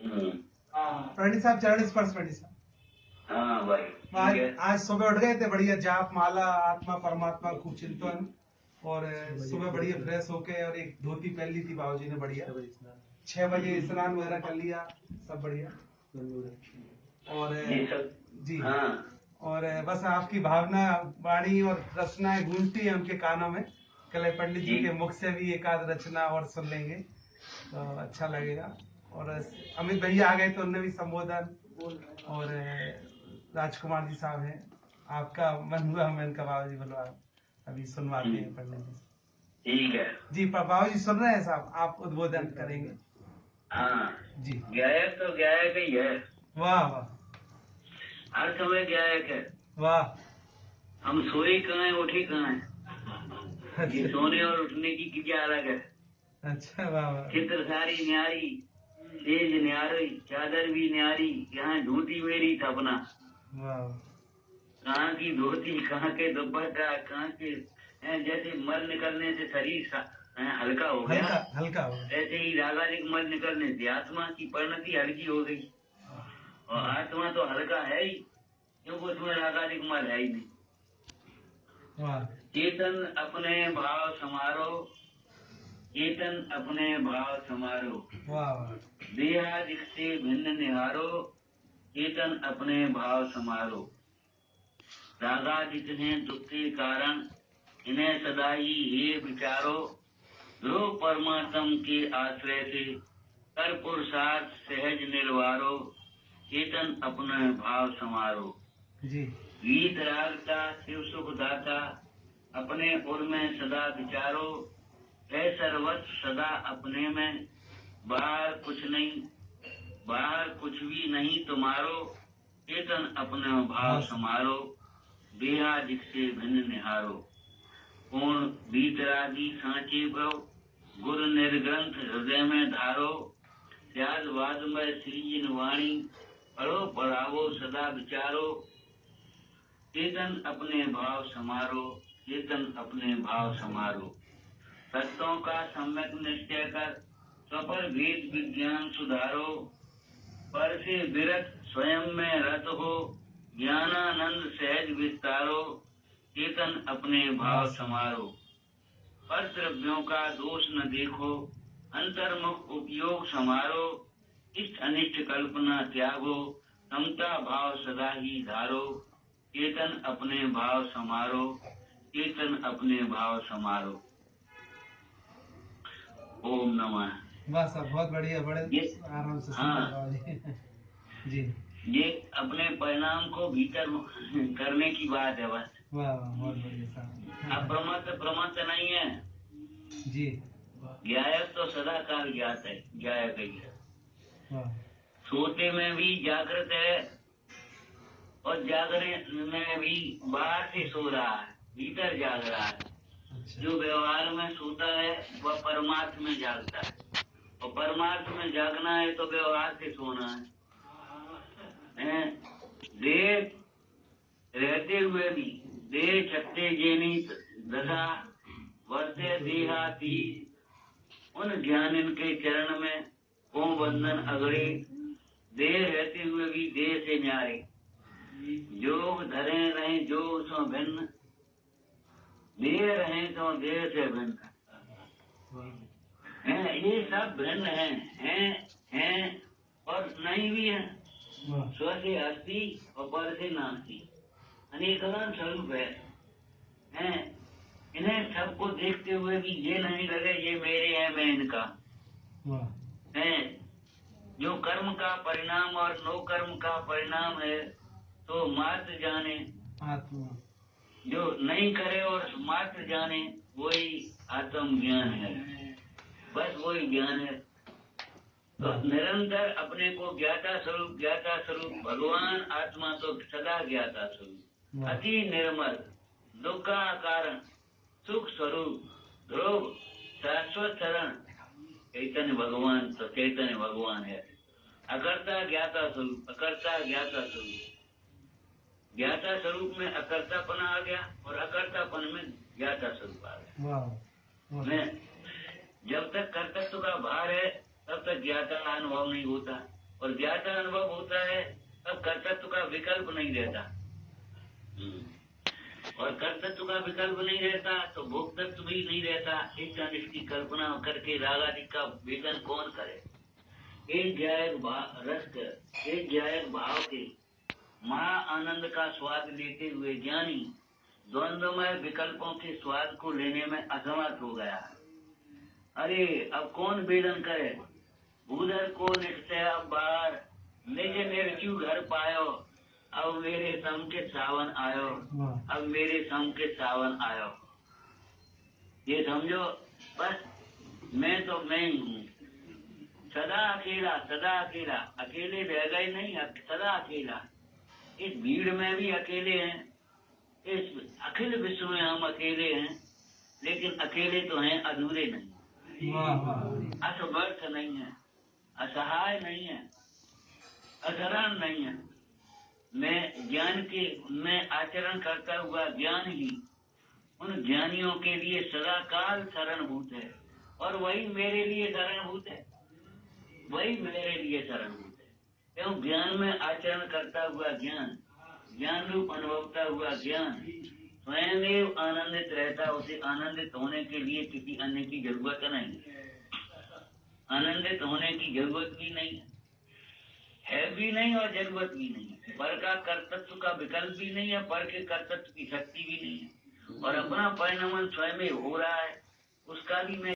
पंडित साहब चरण स्पर्श पंडित साहब। हाँ भाई आज सुबह उठ गए थे, बढ़िया जाप माला आत्मा परमात्मा खूब चिंतन, और सुबह बढ़िया फ्रेश होके और एक धोती पहन ली थी बाबूजी ने, बढ़िया 6 बजे स्नान वगैरह कर लिया, सब बढ़िया। और जी और बस आपकी भावना वाणी और रचनाएं गूंजती है उनके कानों में। कल पंडित जी के मुख से भी एक आध रचना और सुन लेंगे तो अच्छा लगेगा। और अमित भैया आ गए तो उनने भी संबोधन, और राजकुमार जी साहब हैं, आपका मन हुआ मैं इनका बाबू जी बोलो अभी सुनवाते हैं पंडित जी। ठीक है जी बाबू जी सुन रहे हैं साहब, आप उद्बोधन करेंगे। हाँ जी गायक तो गायक ही है। वाह वाह, हर समय गायक है। वाह, हम सोए कहाँ है उठे कहाँ है, ये सोने और उठने की क्या अलग है। अच्छा वाह वाह, चित्र सारी न्यारी तेज न्यारी चादर भी न्यारी, यहाँ धोती मेरी थपना। वाह, कहाँ की धोती कहाँ के दुपट्टा कहाँ के, जैसे मल निकलने से शरीर हल्का हो गया, हल्का हो गया, ऐसे ही रागानिक मल निकलने से आत्मा की परिणति हल्की हो गई। और आत्मा तो हल्का है ही, क्योंकि उसमें रागानिक मल है ही नहीं। चेतन अपने भाव समारोह, चेतन अपने भाव समारोह, देहादिक से भिन्न निहारो, चेतन अपने भाव समारोह। रागादिक हैं दुख के कारण, इन्हें सदा ही हे विचारो, ध्रुव परमात्म के आश्रय से कर पुरुषार्थ सहज निर्वारो, चेतन अपने भाव समारो। गीत रागता शिव सुख दाता, अपने उर में सदा विचारो, है सर्वत सदा अपने में, बाहर कुछ नहीं बाहर कुछ भी नहीं तुम्हारो, चेतन अपने भाव समारो, देहादिक से भिन्न निहारो। पूर्ण बीतरागी सांचे भव, गुरु निर्ग्रंथ हृदय में धारो, त्याग वाद में श्री वाणी, पढ़ो पढ़ावो सदा विचारो, चेतन अपने भाव समारो, चेतन अपने भाव समारो। सत्यों का सम्यक निश्चय कर, सफल भेद विज्ञान सुधारो, पर से विरत स्वयं में रत हो, ज्ञानानंद सहज विस्तारो, चेतन अपने भाव समारो। पर द्रव्यों का दोष न देखो, अंतर्मुख उपयोग समारो, इष्ट अनिष्ट कल्पना त्यागो, समता भाव सदा ही धारो, चेतन अपने भाव समारो, चेतन अपने भाव समारो। ओम नमः। बस बहुत बढ़िया, बड़े आराम से जी ये अपने परिणाम को भीतर करने की बात है बस। वाह बहुत बढ़िया। प्रमत्त नहीं है जी, गायक तो सदा काल ज्ञात है, गायक ही है। सोते में भी जागृत है और जागने में भी बाहर से सो रहा है, भीतर जाग रहा है। जो व्यवहार में सोता है वह परमार्थ में जागता है, और परमार्थ में जागना है तो व्यवहार से सोना है। देह रहते हुए भी देह छत्ते जेनी दशा, वर्ते देहाती, उन ज्ञान इनके चरण में को बंधन अगड़े, देह रहते हुए भी देह से न्यारे, जोग धरे रहे जोग सो भिन्न, देह रहे तो देह से भिन्न है। ये सब भिन्न हैं और नहीं भी है। स्व से अस्थि और पर से नास्ति, अनेकन स्वरूप है। इन्हें सबको देखते हुए भी ये नहीं लगे ये मेरे हैं मैं इनका है। जो कर्म का परिणाम और नो कर्म का परिणाम है तो मात्र जाने आत्मा, जो नहीं करे और मात्र जाने वही आत्म ज्ञान है, बस वही ज्ञान है। तो निरंतर अपने को ज्ञाता स्वरूप भगवान आत्मा तो सदा ज्ञाता स्वरूप, अति निर्मल दुख का कारण सुख स्वरूप ध्रुव शाश्वत शरण, चैतन्य भगवान तो चैतन्य भगवान है। अकर्ता ज्ञाता स्वरूप, अकर्ता ज्ञाता स्वरूप, ज्ञाता स्वरूप में अकर्तापन आ गया और अकर्तापन में ज्ञाता स्वरूप आ गया। जब तक कर्तृत्व का भार है तब तक ज्ञाता अनुभव नहीं होता, और ज्ञाता अनुभव होता है तब कर्तृत्व का विकल्प नहीं रहता। और कर्तृत्व का विकल्प नहीं रहता तो भोक्तृत्व भी नहीं रहता। इस अनिष्ट की कल्पना करके राग आदि का वेदन कौन करे। एक ज्ञायक भाव के महा आनंद का स्वाद लेते हुए ज्ञानी द्वंद्वमय विकल्पों के स्वाद को लेने में असमर्थ हो गया। अरे अब कौन वेदन करे। भूधर को निकटे अब बाहर निज निर्जु घर पायो। अब मेरे सम के सावन आयो। अब मेरे सम के सावन आयो। ये समझो बस मैं तो मैं ही हूँ। सदा अकेला अकेले रह गए नहीं, सदा अकेला। इस भीड़ में भी अकेले हैं, इस अखिल विश्व में हम अकेले हैं, लेकिन अकेले तो हैं, अधूरे नहीं, असमर्थ नहीं है, असहाय नहीं है, अशरण नहीं है। मैं ज्ञान के में आचरण करता हुआ ज्ञान ही उन ज्ञानियों के लिए सदा काल शरणभूत है, और वही मेरे लिए शरणभूत है, वही मेरे लिए शरणभूत है। क्यों ज्ञान में आचरण करता हुआ ज्ञान, ज्ञान रूप अनुभवता हुआ ज्ञान स्वयं आनंदित रहता। उसे आनंदित होने के लिए किसी अन्य की जरूरत नहीं, आनंदित होने की जरूरत भी नहीं है भी नहीं और जरूरत भी नहीं है। पर का कर्तृत्व का विकल्प भी नहीं है, पर के कर्तृत्व की शक्ति भी नहीं है, और अपना परिणमन स्वयं हो रहा है, उसका भी मैं